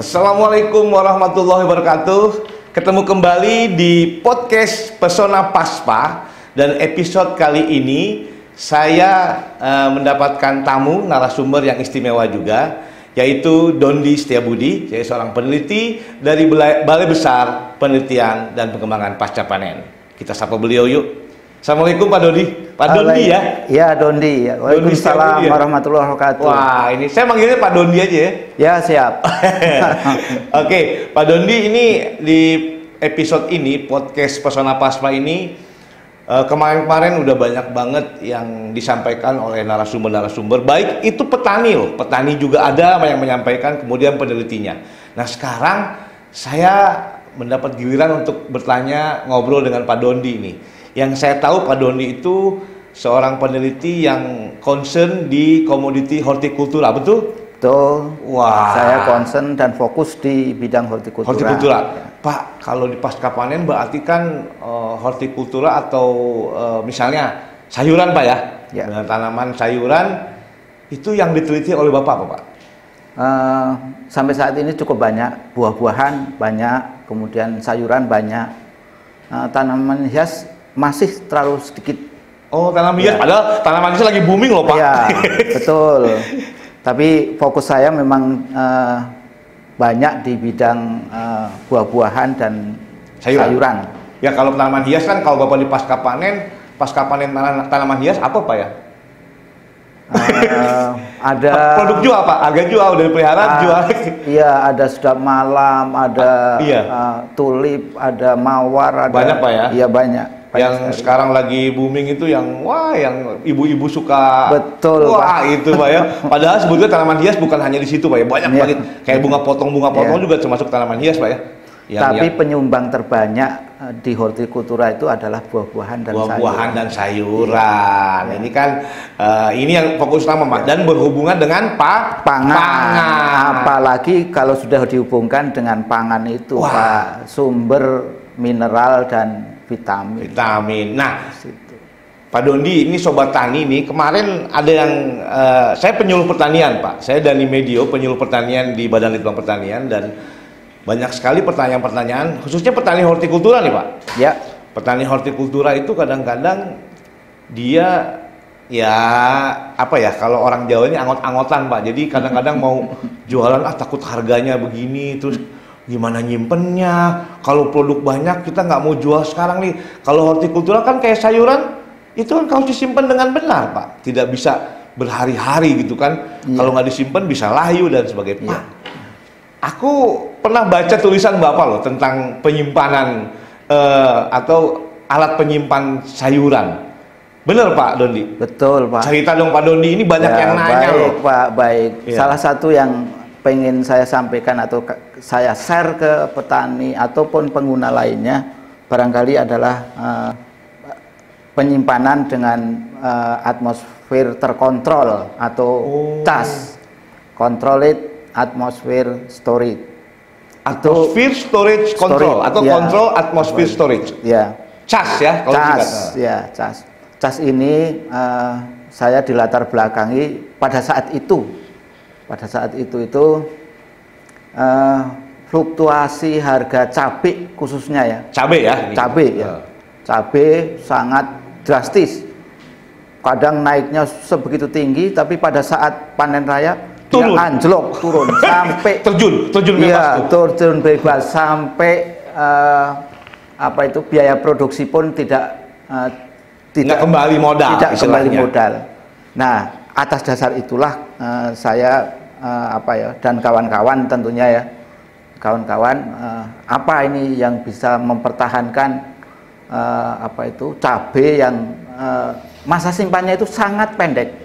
Assalamualaikum warahmatullahi wabarakatuh. Ketemu kembali di podcast Pesona Paspa. Dan episode kali ini saya mendapatkan tamu narasumber yang istimewa juga, yaitu Dondi Setiabudi, yaitu seorang peneliti dari Balai Besar Penelitian dan Pengembangan Pasca Panen. Kita sapa beliau yuk. Assalamualaikum Pak Dondi. Pak Dondi ya? Iya Dondi. Waalaikumsalam warahmatullahi wabarakatuh. Wah, ini saya manggilnya Pak Dondi aja ya. Ya siap. Oke, Pak Dondi, ini di episode ini podcast Pesona Paspa ini kemarin-kemarin udah banyak banget yang disampaikan oleh narasumber-narasumber. Baik itu petani loh, petani juga ada yang menyampaikan, kemudian penelitinya. Nah sekarang saya mendapat giliran untuk bertanya ngobrol dengan Pak Dondi ini. Yang saya tahu Pak Dondi itu seorang peneliti yang concern di komoditi hortikultura, betul? Betul. Wah. Saya concern dan fokus di bidang hortikultura. Hortikultura. Pak, kalau di pasca panen berarti kan hortikultura atau misalnya sayuran Pak ya? Ya. Dengan tanaman sayuran itu yang diteliti oleh Bapak apa Pak? Sampai saat ini cukup banyak, buah-buahan banyak, kemudian sayuran banyak, tanaman hias masih terlalu sedikit. Oh, tanaman hias, padahal tanaman hias lagi booming loh Pak. Iya, betul. Tapi fokus saya memang banyak di bidang buah-buahan dan sayuran. Ya kalau tanaman hias kan kalau Bapak di pasca panen tanaman hias apa Pak ya? Ada produk jual Pak, harga jual udah dipelihara jual. Iya, ada sedap malam, ada tulip, ada mawar, ada banyak Pak ya? Iya banyak. Yang sekarang lagi booming itu yang yang ibu-ibu suka. Betul. Wah Pak. Itu Pak ya. Padahal sebetulnya tanaman hias bukan hanya di situ Pak ya, banyak banget. Kayak bunga potong juga termasuk tanaman hias Pak ya. Tapi penyumbang terbanyak di hortikultura itu adalah buah-buahan dan sayuran. Ya. Ini kan ini yang fokus utama Pak, dan berhubungan dengan pangan. Apalagi kalau sudah dihubungkan dengan pangan itu Pak, sumber mineral dan vitamin. Nah, Pak Dondi, ini Sobat Tani nih, kemarin ada yang saya penyuluh pertanian Pak, saya dari Medio penyuluh pertanian di Badan Litbang Pertanian, dan banyak sekali pertanyaan-pertanyaan, khususnya petani hortikultura nih Pak. Ya. Petani hortikultura itu kadang-kadang dia kalau orang Jawa ini angot-angotan Pak, jadi kadang-kadang mau jualan takut harganya begini, terus gimana nyimpennya, kalau produk banyak kita nggak mau jual sekarang nih. Kalau hortikultura kan kayak sayuran, itu kan harus disimpan dengan benar Pak, tidak bisa berhari-hari gitu kan. Kalau nggak disimpan bisa layu dan sebagainya. Pak, aku pernah baca tulisan Bapak loh tentang penyimpanan atau alat penyimpan sayuran. Bener Pak Dondi? Betul Pak. Cerita dong Pak Dondi, ini banyak yang nanya baik, loh Pak, baik. Salah satu yang pengen saya sampaikan atau saya share ke petani ataupun pengguna lainnya barangkali adalah penyimpanan dengan atmosfer terkontrol atau CAS, Controlled Atmosphere Storage. Atmosphere Storage Control atau Control Atmosphere Storage. Ya. CAS ya kalau CAS, ya CAS. CAS ini saya dilatar belakangi pada saat itu fluktuasi harga cabai khususnya ya. Cabai ya? Cabai sangat drastis. Kadang naiknya sebegitu tinggi, tapi pada saat panen raya turun sampai terjun bebas. Iya, terjun bebas sampai biaya produksi pun tidak kembali modal. Nah, atas dasar itulah saya dan kawan-kawan tentunya ya, apa ini yang bisa mempertahankan cabai yang masa simpannya itu sangat pendek.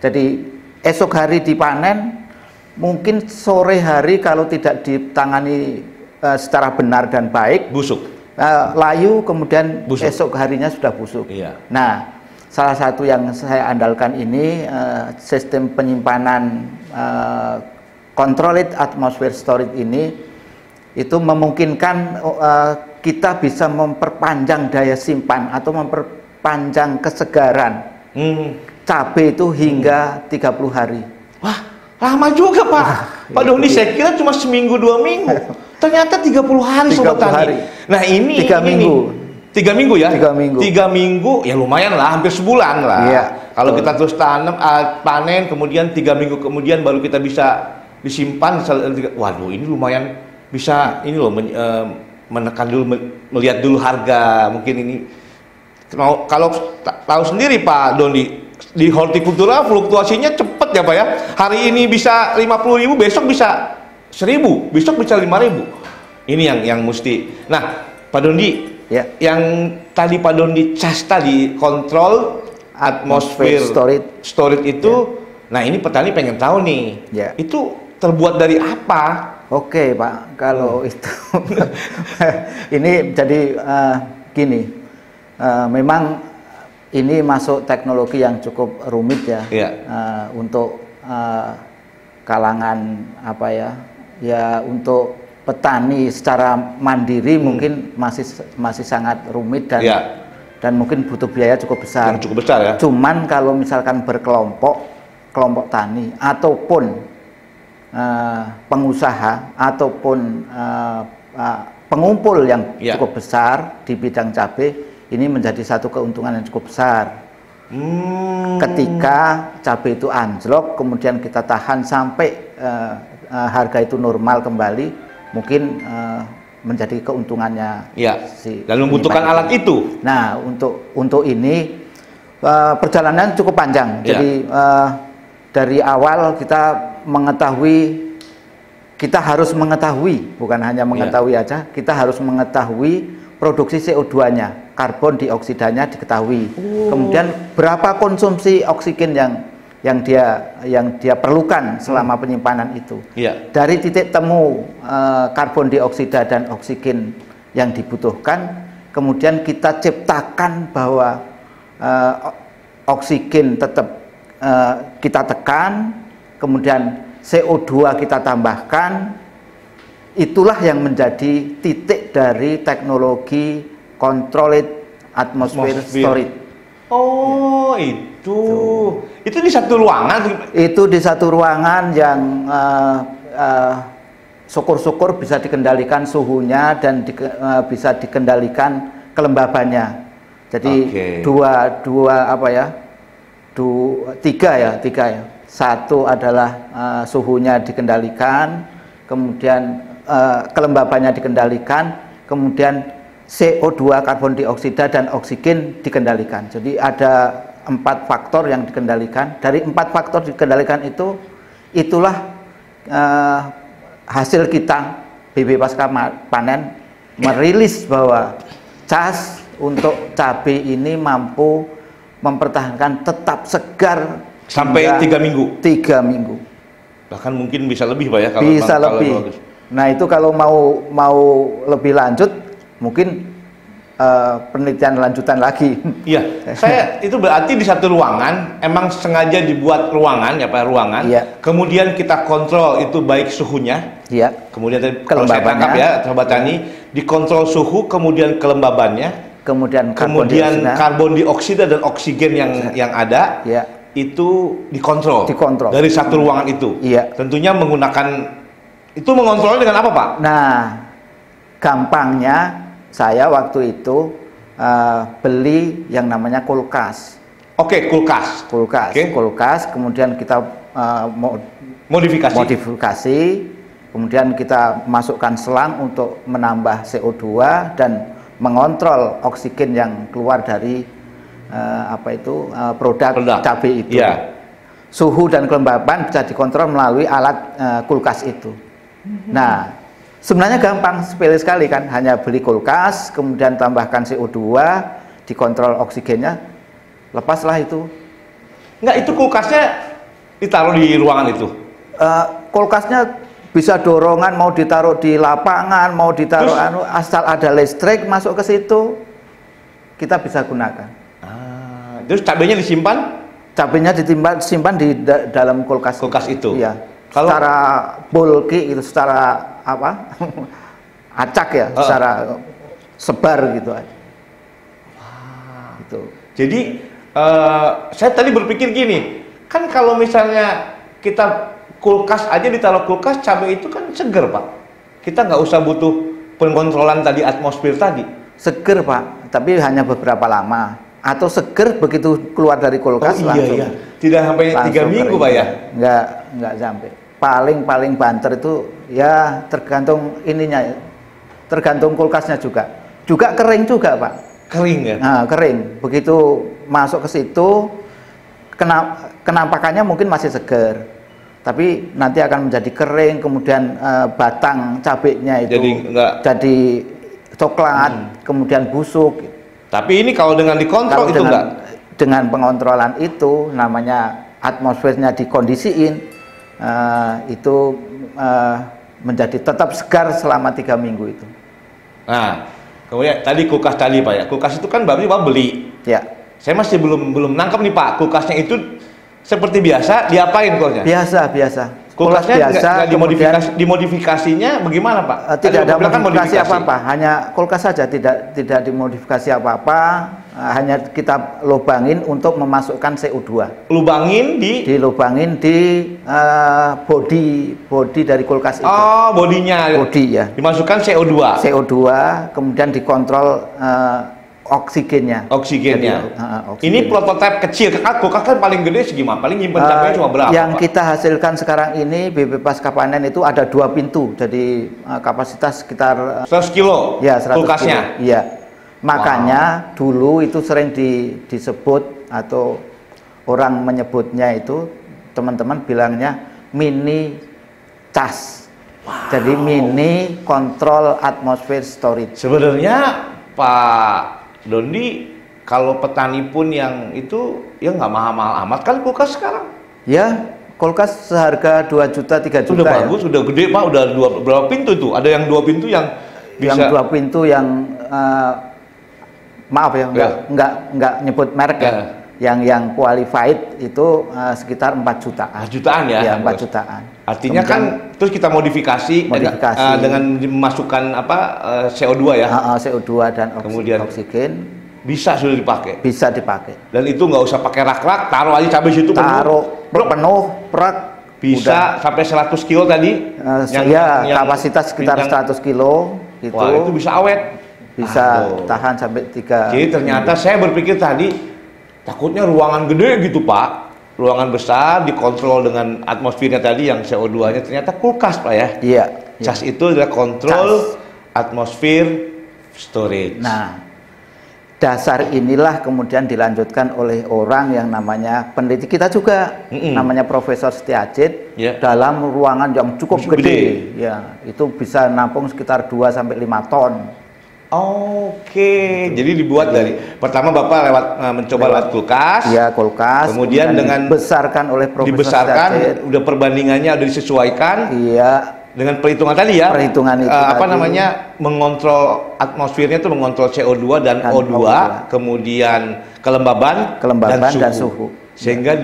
Jadi esok hari dipanen, mungkin sore hari kalau tidak ditangani secara benar dan baik, busuk, layu, kemudian busuk. Esok harinya sudah busuk. Iya. Nah, salah satu yang saya andalkan ini sistem penyimpanan Controlled Atmosphere Storage ini itu memungkinkan kita bisa memperpanjang daya simpan atau memperpanjang kesegaran cabai itu hingga 30 hari. Wah, Lama juga Pak. Pak Doni, saya kira cuma seminggu 2 minggu. Ternyata 30 hari Sobat Tani. Nah ini 3 minggu. 3 minggu ya? 3 minggu. 3 minggu ya lumayan lah, hampir sebulan lah. Iya, kalau kita terus tanam, panen, kemudian 3 minggu kemudian baru kita bisa disimpan. Waduh, ini lumayan bisa ini loh menekan dulu, melihat dulu harga. Mungkin ini kalau tahu sendiri Pak Doni, di hortikultura fluktuasinya cepat ya Pak ya. Hari ini bisa 50.000, besok bisa 1.000, besok bisa 5.000. Ini yang mesti. Nah, Pak Dondi, ya, yang tadi Pak Dondi cas tadi kontrol atmosfer storage itu. Ya. Nah, ini petani pengen tahu nih. Ya. Itu terbuat dari apa? Oke, Pak. Kalau itu ini jadi gini. Memang ini masuk teknologi yang cukup rumit ya, untuk kalangan apa ya untuk petani secara mandiri mungkin masih sangat rumit dan mungkin butuh biaya cukup besar. Yang cukup besar ya. Cuman kalau misalkan kelompok tani ataupun pengusaha ataupun pengumpul yang cukup besar di bidang cabai, ini menjadi satu keuntungan yang cukup besar. Ketika cabai itu anjlok, kemudian kita tahan sampai harga itu normal kembali, mungkin menjadi keuntungannya. Dan membutuhkan alat itu. Nah, untuk ini perjalanan cukup panjang. Jadi dari awal kita harus mengetahui, bukan hanya mengetahui aja, kita harus mengetahui produksi CO2-nya, karbon dioksidanya diketahui. Kemudian berapa konsumsi oksigen yang dia perlukan selama penyimpanan itu. Dari titik temu karbon dioksida dan oksigen yang dibutuhkan, kemudian kita ciptakan bahwa oksigen tetap kita tekan, kemudian CO2 kita tambahkan. Itulah yang menjadi titik dari teknologi controlled atmosphere storage. Oh, itu di satu ruangan? Itu di satu ruangan yang syukur-syukur bisa dikendalikan suhunya dan bisa dikendalikan kelembabannya. Jadi tiga ya. Satu adalah suhunya dikendalikan, kemudian kelembabannya dikendalikan, kemudian CO2 karbon dioksida dan oksigen dikendalikan. Jadi ada 4 faktor yang dikendalikan. Dari 4 faktor dikendalikan itulah hasil kita BB Pasca Panen merilis bahwa cas untuk cabai ini mampu mempertahankan tetap segar sampai 3 minggu. 3 minggu. Bahkan mungkin bisa lebih Pak ya kalau bisa lebih. Nah, itu kalau mau lebih lanjut mungkin penelitian lanjutan lagi. Iya, saya itu berarti di satu ruangan emang sengaja dibuat ruangan ya Pak, ruangan. Kemudian kita kontrol itu baik suhunya. Kemudian kalau saya tangkap ya, Sobat Tani, dikontrol suhu, kemudian kelembabannya, kemudian karbon dioksida dan oksigen yang ada. Itu dikontrol dari satu ruangan itu. Tentunya mengontrolnya dengan apa Pak? Nah, gampangnya saya waktu itu beli yang namanya kulkas. Kulkas. Kemudian kita modifikasi. Kemudian kita masukkan selang untuk menambah CO2 dan mengontrol oksigen yang keluar dari produk cabai itu. Suhu dan kelembaban bisa dikontrol melalui alat kulkas itu. Nah, sebenarnya gampang, sepele sekali kan, hanya beli kulkas, kemudian tambahkan CO2, dikontrol oksigennya, lepaslah itu. Enggak, itu kulkasnya ditaruh di ruangan itu? Kulkasnya bisa dorongan, mau ditaruh di lapangan, mau ditaruh asal ada listrik masuk ke situ, kita bisa gunakan. Terus cabainya disimpan? Cabainya disimpan di dalam kulkas itu? Iya. Secara bulky itu, secara acak ya, secara sebar gitu aja. Gitu. Jadi saya tadi berpikir gini, kan kalau misalnya kita kulkas aja ditaruh kulkas, cabai itu kan seger Pak. Kita nggak usah butuh pengontrolan tadi atmosfer tadi. Seger Pak, tapi hanya beberapa lama. Atau seger begitu keluar dari kulkas langsung. Iya. Tidak sampai 3 minggu Pak ya? Nggak sampai. Paling banter itu ya tergantung ininya, tergantung kulkasnya juga. Juga kering juga Pak. Kering ya? Nah, kering. Begitu masuk ke situ, kenampakannya mungkin masih seger. Tapi nanti akan menjadi kering, kemudian batang cabenya itu jadi coklat, kemudian busuk. Tapi ini kalau dengan dikontrol itu enggak? Dengan pengontrolan itu, namanya atmosfernya dikondisiin, itu menjadi tetap segar selama 3 minggu itu. Nah, kemudian tadi kulkas tadi Pak ya, kulkas itu kan Bapak beli. Ya. Saya masih belum nangkep nih Pak, kulkasnya itu seperti biasa, diapain kulkasnya? Biasa. Kulkasnya nggak dimodifikasinya bagaimana Pak? Tidak ada modifikasi apa-apa, hanya kulkas saja, tidak dimodifikasi apa-apa, hanya kita lubangin untuk memasukkan CO2. Dilubangin di bodi dari kulkas itu. Oh, bodinya. Bodi ya. Dimasukkan CO2. Kemudian dikontrol oksigennya. Oksigen. Ini prototipe kecil. Kulkas kan paling gede segimana? Paling nyimpen cabenya cuma berapa? Yang kita hasilkan sekarang ini BP pasca panen itu ada 2 pintu. Jadi kapasitas sekitar 100 kilo. Ya, 100 kulkasnya. Kilo. Iya. Makanya dulu itu sering disebut atau orang menyebutnya itu, teman-teman bilangnya mini cas. Jadi mini control atmosphere storage. Sebenarnya Pak Dondi, kalau petani pun yang itu ya nggak mahal-mahal amat kan kulkas sekarang? Ya, kulkas seharga 2 juta 3 juta. Sudah bagus, sudah gede Pak, udah berapa pintu itu? Ada yang 2 pintu yang bisa. Yang 2 pintu yang maaf ya, nggak nyebut merek ya. Yang qualified itu sekitar 4 jutaan. 4 jutaan ya? Ya, 4 jutaan. Artinya kemudian, kan terus kita modifikasi. Dengan memasukkan CO2 ya? CO2 dan kemudian oksigen. Bisa sudah dipakai? Bisa dipakai. Dan itu nggak usah pakai rak-rak, taruh aja cabai situ penuh, perak. Bisa udah. Sampai 100 kilo tadi? Yang kapasitas sekitar 100 kilo. Gitu. Wah, itu bisa awet? Bisa tahan sampai 3. Jadi ternyata saya berpikir tadi, takutnya ruangan gede gitu Pak, ruangan besar dikontrol dengan atmosfernya tadi yang CO2-nya, ternyata kulkas Pak ya. Iya. Cas itu adalah kontrol atmosfer storage. Nah, dasar inilah kemudian dilanjutkan oleh orang yang namanya peneliti kita juga, namanya Profesor Setiajid, dalam ruangan yang cukup gede. Ya, itu bisa nampung sekitar 2 sampai 5 ton. Oke, jadi dibuat dari pertama Bapak mencoba lewat kulkas. Iya, kulkas. Kemudian dengan dibesarkan oleh Profesor dibesarkan, Setiajid. udah perbandingannya udah disesuaikan. Iya. Dengan perhitungan tadi ya. Perhitungan itu namanya mengontrol atmosfernya itu mengontrol CO2 dan O2, kemudian kelembaban dan suhu. Sehingga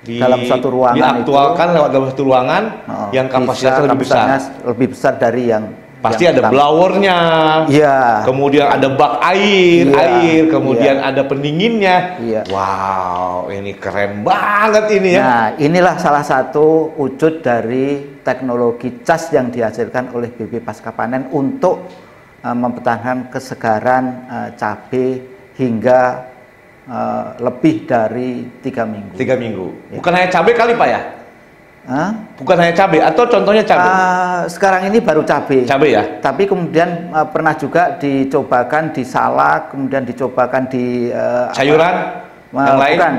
dalam satu ruangan diaktualkan lewat dalam satu ruangan yang kapasitasnya lebih besar dari yang pasti ada blowernya, kemudian ada bak air, kemudian ada pendinginnya. Wow, ini keren banget ini ya. Nah, inilah salah satu wujud dari teknologi cas yang dihasilkan oleh BP pasca panen untuk mempertahankan kesegaran cabai hingga lebih dari 3 minggu. 3 minggu. Bukan hanya cabai kali Pak ya? Bukan hanya cabai atau contohnya cabai? Sekarang ini baru cabai. Cabai ya. Tapi kemudian pernah juga dicobakan di salak, kemudian dicobakan di sayuran yang lain. Bukan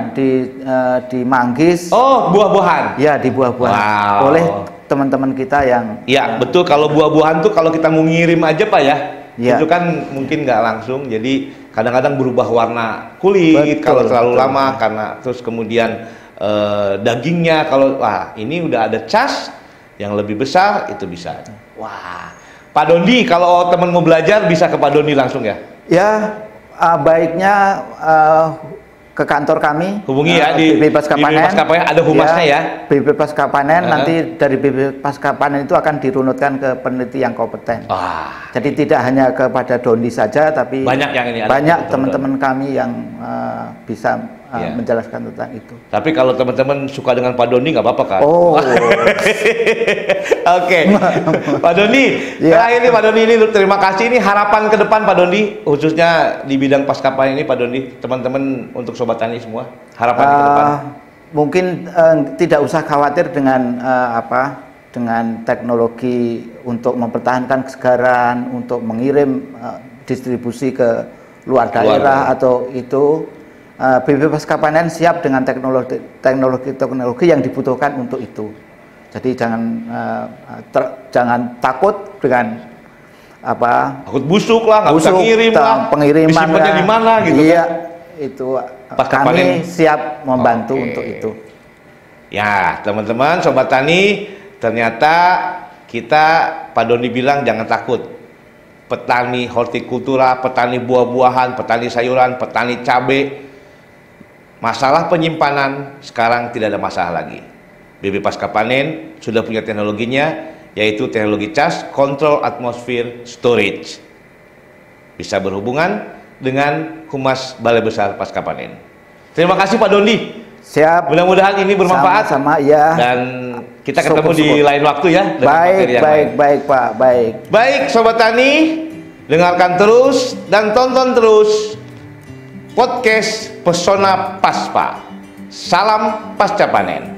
di manggis. Oh, buah-buahan. Ya, di buah-buahan. Wow. Oleh teman-teman kita yang. Ya, betul. Kalau buah-buahan tuh kalau kita mau ngirim aja Pak ya, itu kan mungkin nggak langsung. Jadi kadang-kadang berubah warna kulit kalau terlalu lama karena terus kemudian dagingnya kalau ini udah ada cas yang lebih besar itu bisa. Wah, Pak Dondi kalau teman mau belajar bisa ke Pak Dondi langsung ya? Ya, baiknya ke kantor kami. Hubungi ya di BP Pasca Panen. Ada humasnya ya. BP Pasca Panen nanti dari BP Pasca Panen itu akan dirunutkan ke peneliti yang kompeten. Jadi tidak hanya kepada Dondi saja, tapi banyak yang ini. Banyak teman-teman kami yang bisa menjelaskan tentang itu. Tapi kalau teman-teman suka dengan Pak Doni nggak apa-apa kan? Oh. Oke. Pak Doni, terakhir nih Pak Doni, ini terima kasih. Ini harapan ke depan Pak Doni, khususnya di bidang Paskapanen ini Pak Doni, teman-teman untuk Sobat Tani semua, harapan ke depan. Mungkin tidak usah khawatir dengan dengan teknologi untuk mempertahankan kesegaran, untuk mengirim distribusi ke luar daerah atau itu. BB Paskapanen siap dengan teknologi yang dibutuhkan untuk itu. Jadi jangan takut dengan takut busuk lah, nggak bisa ngirim lah, pengiriman disimpannya di mana gitu. Iya, itu kami siap membantu untuk itu. Ya, teman-teman Sobat Tani, ternyata Pak Doni bilang jangan takut. Petani hortikultura, petani buah-buahan, petani sayuran, petani cabai, masalah penyimpanan sekarang tidak ada masalah lagi. BB Paskapanen sudah punya teknologinya, yaitu teknologi CAS, Control Atmosphere Storage. Bisa berhubungan dengan Humas Balai Besar Paskapanen. Terima kasih Pak Doni. Siap. Mudah-mudahan ini bermanfaat. Sama ya. Dan kita ketemu di lain waktu ya. Baik Pak, baik. Baik Sobat Tani, dengarkan terus dan tonton terus podcast Pesona Paspa. Salam Pasca Panen.